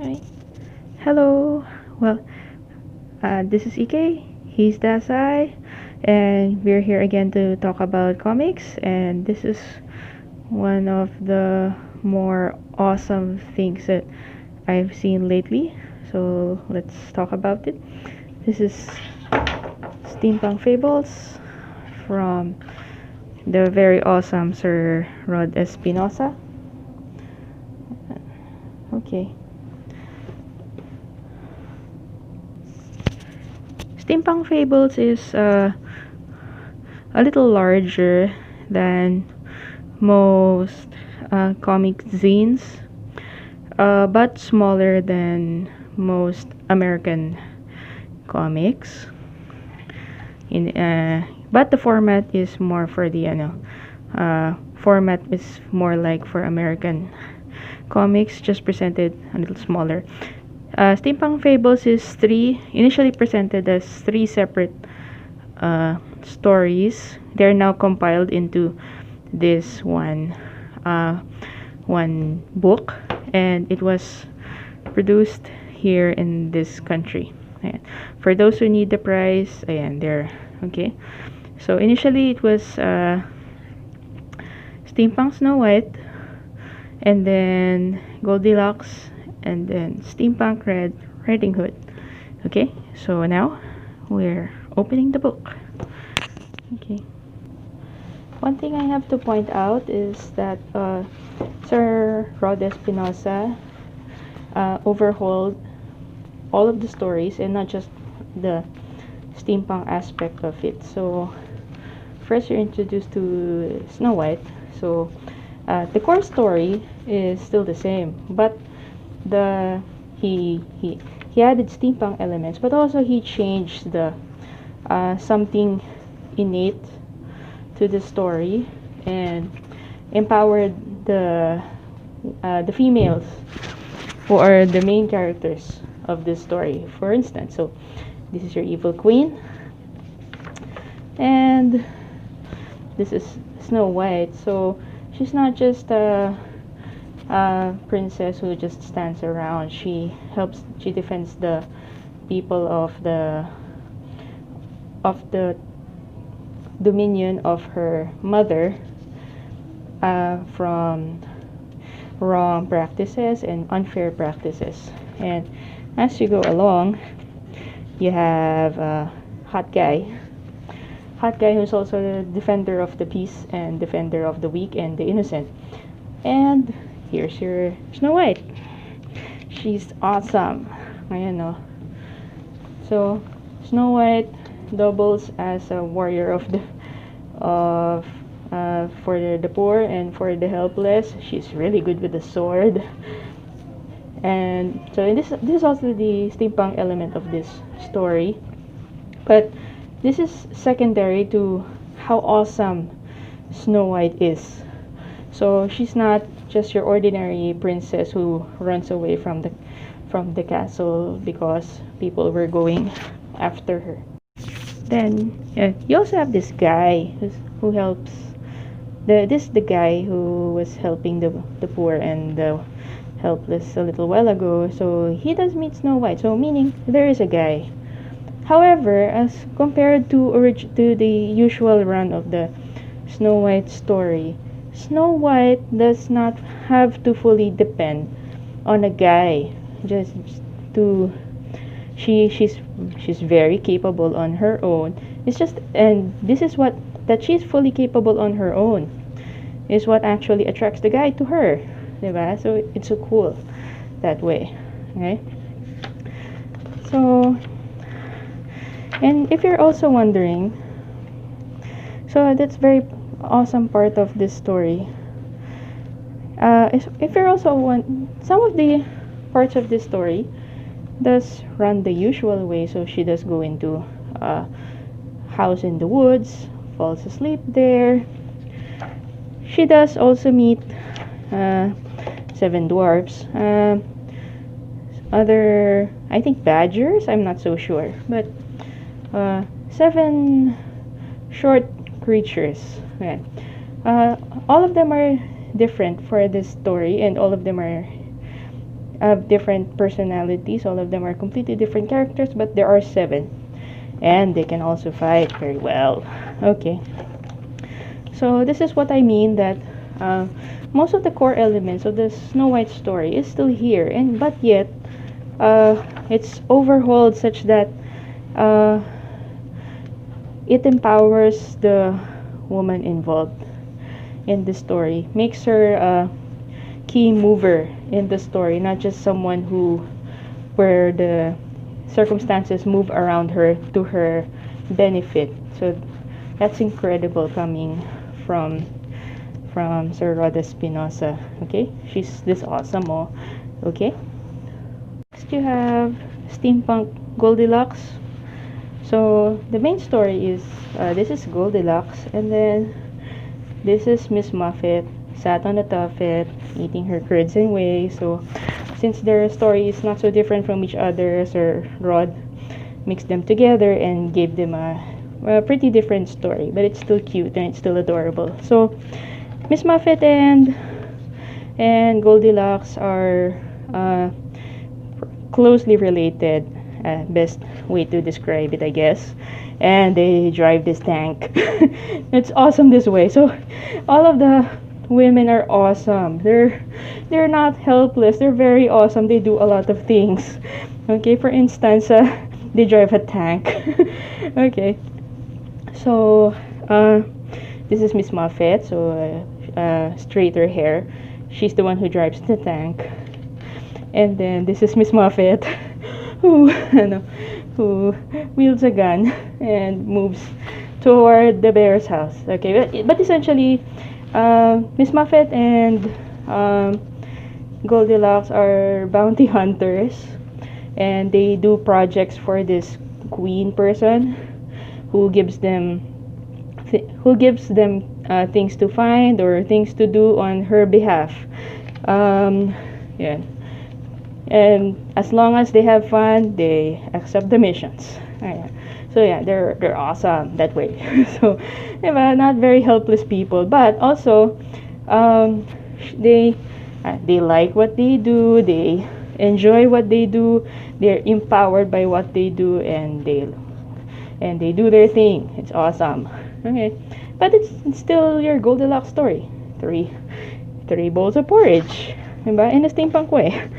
Hi. Hello. Well, this is EK. He's DAZAI, and we're here again to talk about comics. And this is one of the more awesome things that I've seen lately. So let's talk about it. This is Steampunk Fables from the very awesome Sir Rod Espinosa. Okay. Steampunk Fables is a little larger than most comic zines, but smaller than most American comics. But the format is more for the format is more like for American comics, just presented a little smaller. Steampunk Fables is initially presented as three separate stories. They're now compiled into this one book, and it was produced here in this country. Ayan. For those who need the price, ayan, there. Okay. So initially it was Steampunk Snow White, and then Goldilocks, and then Steampunk Red Riding Hood. Okay, so now we're opening the book. Okay. One thing I have to point out is that Sir Rod Espinosa overhauled all of the stories and not just the steampunk aspect of it. So first you're introduced to Snow White. So the core story is still the same, but he added steampunk elements, but also he changed the something innate to the story and empowered the females who are the main characters of this story. For instance, so this is your evil queen, and this is Snow White. So she's not just a princess who just stands around. She defends the people of the dominion of her mother from wrong practices and unfair practices. And as you go along, you have hot guy who's also the defender of the peace and defender of the weak and the innocent. And here's your Snow White. She's awesome. I know. So Snow White doubles as a warrior of for the poor and for the helpless. She's really good with the sword. And so this is also the steampunk element of this story. But this is secondary to how awesome Snow White is. So she's not just your ordinary princess who runs away from the castle because people were going after her. Then you also have this guy who helps. The guy who was helping the poor and the helpless a little while ago. So he does meet Snow White. So meaning there is a guy. However, as compared to the usual run of the Snow White story, Snow White does not have to fully depend on a guy. Just to she's very capable on her own. It's just, and this is what that she's fully capable on her own is what actually attracts the guy to her, diba? So it's so cool that way, okay? So, and if you're also wondering, so that's very awesome part of this story. If you're also some of the parts of this story does run the usual way. So she does go into a house in the woods, falls asleep there. She does also meet 7 dwarfs, other, I think, badgers, I'm not so sure, but 7 short creatures. Okay. All of them are different for this story, and all of them are have different personalities. All of them are completely different characters, but there are 7. And they can also fight very well. Okay. So this is what I mean, that most of the core elements of the Snow White story is still here, but yet it's overhauled such that it empowers the woman involved in the story, makes her a key mover in the story, not just someone where the circumstances move around her to her benefit. So that's incredible coming from Sir Rod Espinosa. Okay, she's this Osamu. Okay, next you have Steampunk Goldilocks. So the main story is this is Goldilocks, and then this is Miss Muffet sat on the tuffet eating her curds and whey. So since their story is not so different from each other, Sir Rod mixed them together and gave them a pretty different story, but it's still cute and it's still adorable. So Miss Muffet and Goldilocks are closely related, best way to describe it, I guess. And they drive this tank. It's awesome this way. So all of the women are awesome. They're not helpless. They're very awesome. They do a lot of things. Okay, for instance, they drive a tank. Okay, so this is Miss Muffet. So straighter hair. She's the one who drives the tank. And then this is Miss Muffet, who wields a gun and moves toward the bear's house. Okay, but essentially, Miss Muffet and Goldilocks are bounty hunters, and they do projects for this queen person who gives them things to find or things to do on her behalf. Yeah. And as long as they have fun, they accept the missions. So yeah, they're awesome that way. So yeah, not very helpless people, but also they like what they do. They enjoy what they do. They're empowered by what they do, and they do their thing. It's awesome. Okay, but it's still your Goldilocks story. Three bowls of porridge, in a steampunk way.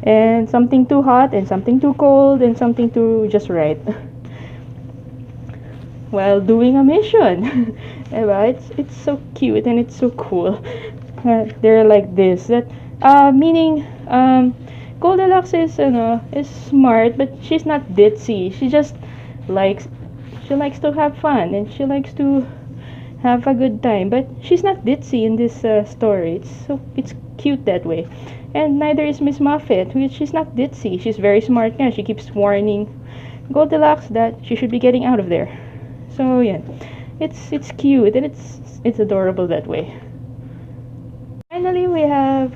And something too hot, and something too cold, and something too just right, while doing a mission. It's so cute and it's so cool. They're like this. That meaning Goldilocks is smart, but she's not ditzy. She just likes to have fun, and she likes to have a good time. But she's not ditzy in this story. It's cute that way. And neither is Miss Muffet, she's not ditzy. She's very smart. Yeah, she keeps warning Goldilocks that she should be getting out of there. So yeah, it's cute and it's adorable that way. Finally, we have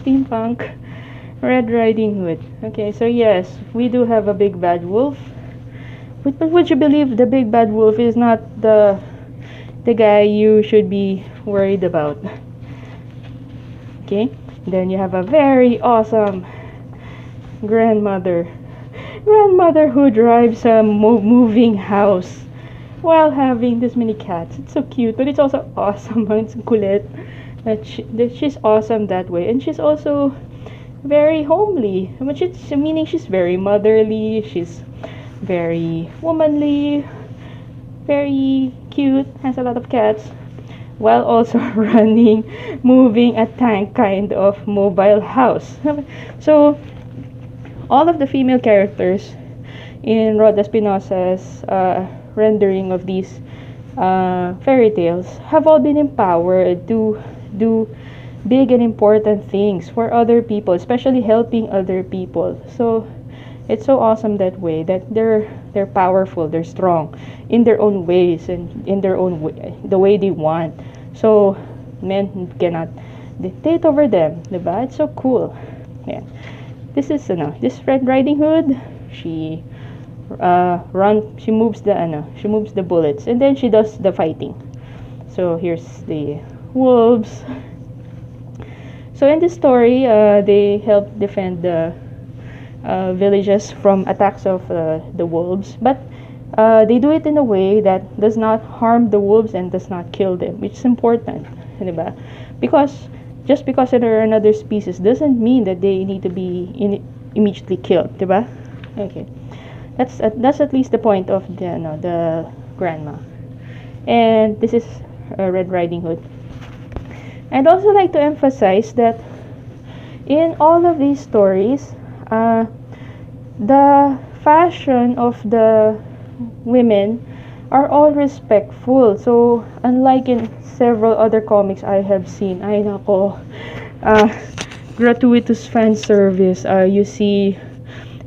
Steampunk Red Riding Hood. Okay, so yes, we do have a big bad wolf. But would you believe the big bad wolf is not the guy you should be worried about? Okay. Then you have a very awesome grandmother who drives a moving house while having this many cats. It's so cute, but it's also awesome. It's kulit. She's awesome that way, and she's also very homely, meaning she's very motherly. She's very womanly, very cute. Has a lot of cats, while also moving a tank kind of mobile house. So all of the female characters in Rod Espinosa's rendering of these fairy tales have all been empowered to do big and important things for other people, especially helping other people. So it's so awesome that way, that they're powerful, they're strong in their own ways and in their own way, the way they want. So men cannot dictate over them, diba? It's so cool. Yeah. This is this Red Riding Hood. She moves the bullets, and then she does the fighting. So here's the wolves. So in this story, they help defend the villages from attacks of the wolves, but they do it in a way that does not harm the wolves and does not kill them, which is important, diba? Because just because they're another species doesn't mean that they need to be immediately killed, diba? Okay, that's at least the point of the grandma. And this is Red Riding Hood. I'd also like to emphasize that in all of these stories, the fashion of the women are all respectful. So unlike in several other comics I have seen, ay nako, gratuitous fan service. You see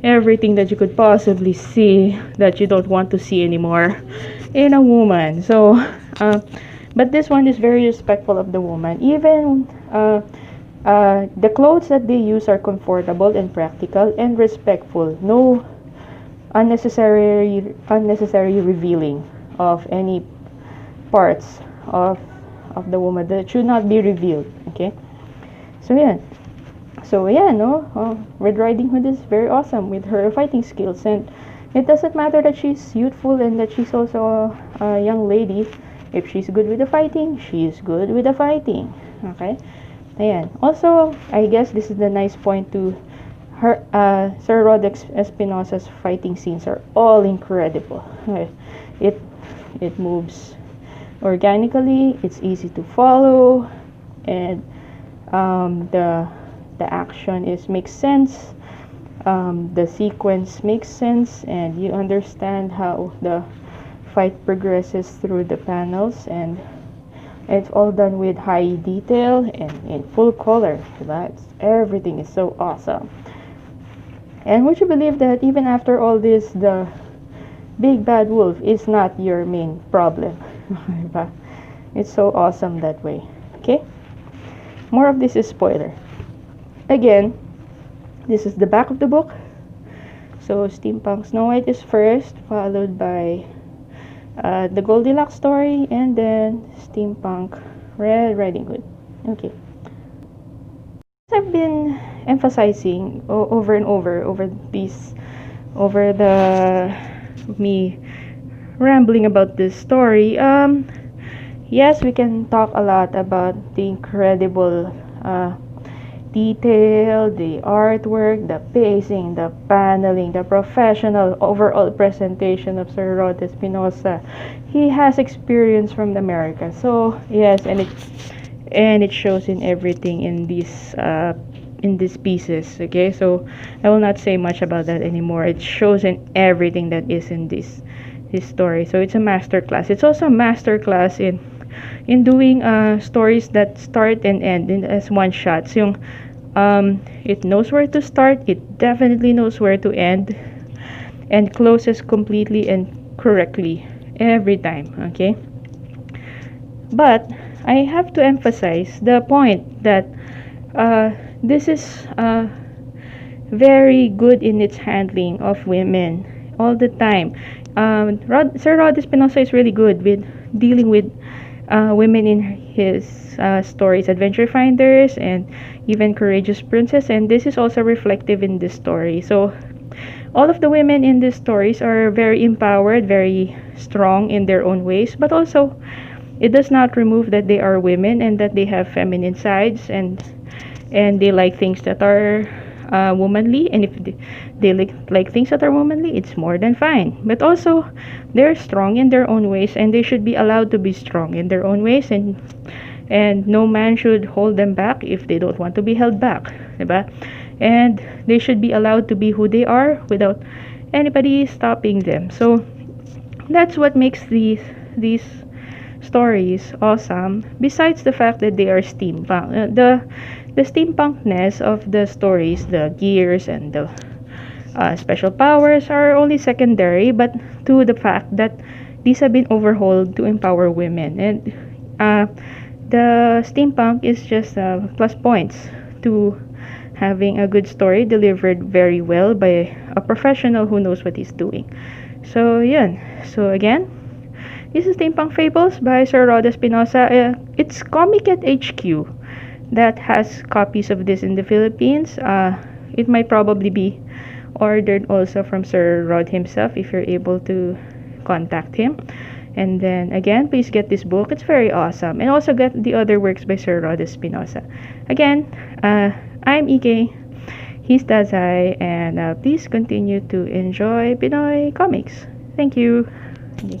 everything that you could possibly see that you don't want to see anymore in a woman. So but this one is very respectful of the woman. Even the clothes that they use are comfortable and practical and respectful. No unnecessary revealing of any parts of the woman that should not be revealed. Okay, so yeah, no, Red Riding Hood is very awesome with her fighting skills, and it doesn't matter that she's youthful and that she's also a young lady. If she's good with the fighting, she's good with the fighting. Okay, ayan. Also, I guess this is the nice point to her. Sir Rod Espinosa's fighting scenes are all incredible. It moves organically. It's easy to follow, and the action makes sense. The sequence makes sense, and you understand how the fight progresses through the panels, and it's all done with high detail and in full color. Everything is so awesome. And would you believe that even after all this, the big bad wolf is not your main problem? It's so awesome that way. Okay, more of this is spoiler. Again, this is the back of the book. So Steampunk Snow White is first, followed by the Goldilocks story, and then Steampunk Red Riding Hood. Okay. I've been emphasizing over and over me rambling about this story. Yes, we can talk a lot about the incredible detail, the artwork, the pacing, the paneling, the professional overall presentation of Sir Rod Espinosa. He has experience from America, so yes, and it shows in everything in these pieces. Okay, so I will not say much about that anymore. It shows in everything that is in this story. So it's a master class. It's also a master class in doing stories that start and end as one shots. Yung it knows where to start, it definitely knows where to end, and closes completely and correctly every time. Okay, but I have to emphasize the point that this is very good in its handling of women all the time. Sir Rod Espinosa is really good with dealing with women in his stories, Adventure Finders and even Courageous Princess, and this is also reflective in this story. So all of the women in these stories are very empowered, very strong in their own ways, but also it does not remove that they are women and that they have feminine sides, and they like things that are womanly, and if they like things that are womanly, it's more than fine. But also they're strong in their own ways, and they should be allowed to be strong in their own ways, and no man should hold them back if they don't want to be held back, diba? And they should be allowed to be who they are without anybody stopping them. So that's what makes these stories awesome, besides the fact that they are steampunk. The steampunkness of the stories, the gears and the special powers are only secondary, but to the fact that these have been overhauled to empower women, and the steampunk is just plus points to having a good story delivered very well by a professional who knows what he's doing. So yeah, so again, this is Steampunk Fables by Sir Rod Espinosa. It's Comic at HQ. that has copies of this in the Philippines. It might probably be ordered also from Sir Rod himself if you're able to contact him. And then again, please get this book. It's very awesome. And also get the other works by Sir Rod Espinosa. Again, I'm EK. He's DAZAI. And please continue to enjoy Pinoy comics. Thank you. Okay.